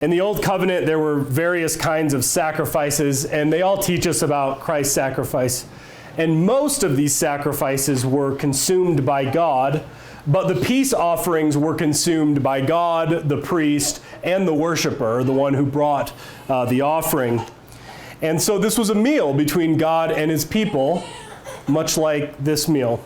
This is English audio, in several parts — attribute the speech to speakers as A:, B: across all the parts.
A: In the Old Covenant, there were various kinds of sacrifices, and they all teach us about Christ's sacrifice. And most of these sacrifices were consumed by God, but the peace offerings were consumed by God, the priest, and the worshiper, the one who brought the offering. And so this was a meal between God and his people, much like this meal.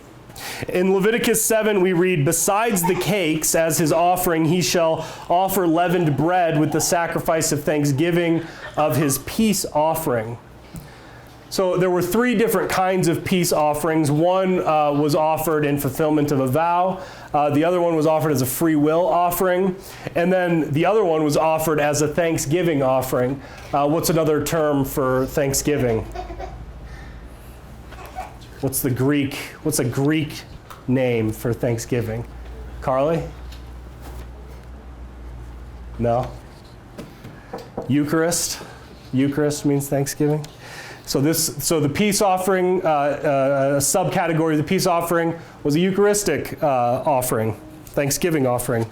A: In Leviticus 7, we read, "Besides the cakes as his offering, he shall offer leavened bread with the sacrifice of thanksgiving of his peace offering." So there were three different kinds of peace offerings. One was offered in fulfillment of a vow. The other one was offered as a free will offering. And then the other one was offered as a thanksgiving offering. What's another term for thanksgiving? What's a Greek name for Thanksgiving? Carly? No? Eucharist? Eucharist means Thanksgiving. So the peace offering, a subcategory of the peace offering was a Eucharistic offering, Thanksgiving offering.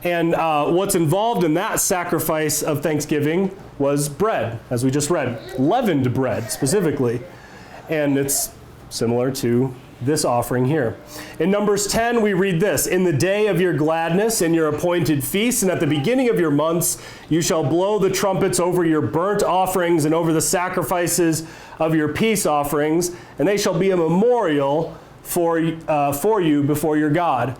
A: And what's involved in that sacrifice of thanksgiving was bread, as we just read, leavened bread specifically. And it's similar to this offering here. In Numbers 10, we read this: "In the day of your gladness, in your appointed feasts, and at the beginning of your months, you shall blow the trumpets over your burnt offerings and over the sacrifices of your peace offerings, and they shall be a memorial for you before your God."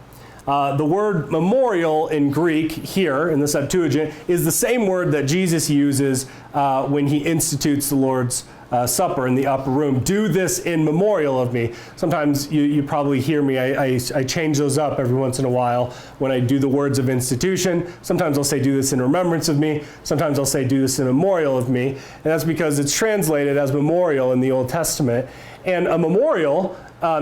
A: The word memorial in Greek here, in the Septuagint, is the same word that Jesus uses when he institutes the Lord's Supper in the upper room. "Do this in memorial of me." Sometimes you probably hear me, I change those up every once in a while when I do the words of institution. Sometimes I'll say, "Do this in remembrance of me." Sometimes I'll say, "Do this in memorial of me." And that's because it's translated as memorial in the Old Testament. And a memorial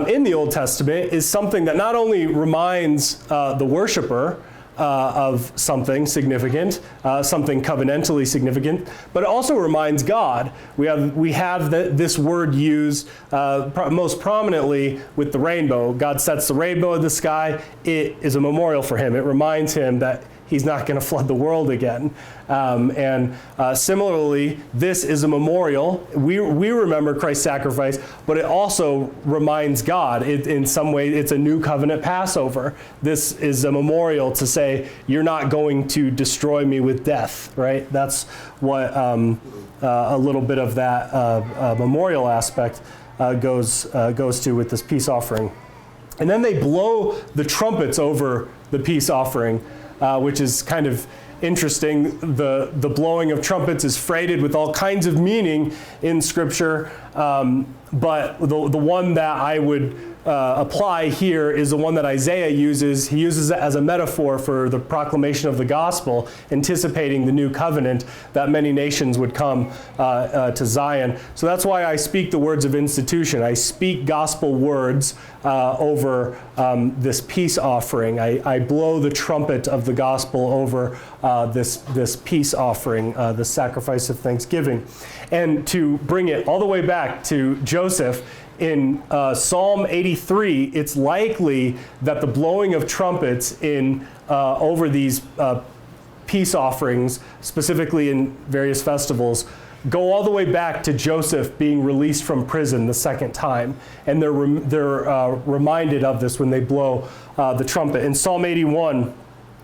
A: in the Old Testament is something that not only reminds the worshiper of something significant, something covenantally significant, but it also reminds God. We have this word used most prominently with the rainbow. God sets the rainbow in the sky. It is a memorial for him. It reminds him that he's not going to flood the world again. Similarly, this is a memorial. We remember Christ's sacrifice, but it also reminds God. In some way, it's a new covenant Passover. This is a memorial to say, you're not going to destroy me with death, right? That's what a little bit of that memorial aspect goes to with this peace offering. And then they blow the trumpets over the peace offering, which is kind of interesting. The blowing of trumpets is freighted with all kinds of meaning in Scripture, but the one that I would apply here is the one that Isaiah uses. He uses it as a metaphor for the proclamation of the gospel, anticipating the new covenant that many nations would come to Zion. So that's why I speak the words of institution. I speak gospel words over this peace offering. I blow the trumpet of the gospel over this peace offering, the sacrifice of thanksgiving. And to bring it all the way back to Joseph, in Psalm 83, it's likely that the blowing of trumpets over these peace offerings, specifically in various festivals, go all the way back to Joseph being released from prison the second time. And they're reminded of this when they blow the trumpet. In Psalm 81,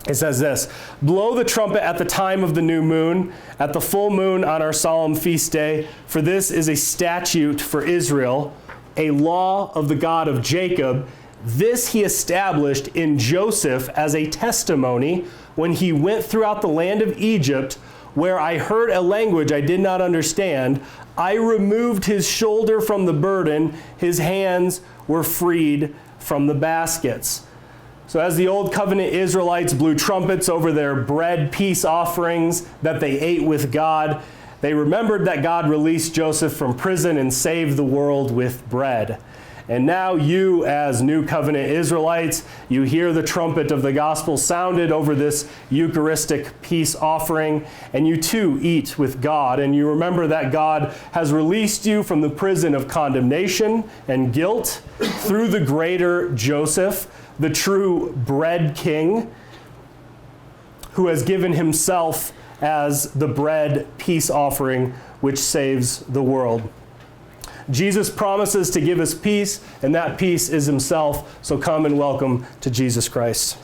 A: it says this: "Blow the trumpet at the time of the new moon, at the full moon on our solemn feast day, for this is a statute for Israel, a law of the God of Jacob. This he established in Joseph as a testimony when he went throughout the land of Egypt, where I heard a language I did not understand. I removed his shoulder from the burden, his hands were freed from the baskets." So as the Old Covenant Israelites blew trumpets over their bread peace offerings that they ate with God, they remembered that God released Joseph from prison and saved the world with bread. And now you, as New Covenant Israelites, you hear the trumpet of the gospel sounded over this Eucharistic peace offering, and you too eat with God, and you remember that God has released you from the prison of condemnation and guilt through the greater Joseph, the true bread king. who has given himself as the bread peace offering which saves the world. Jesus promises to give us peace, and that peace is himself. So come and welcome to Jesus Christ.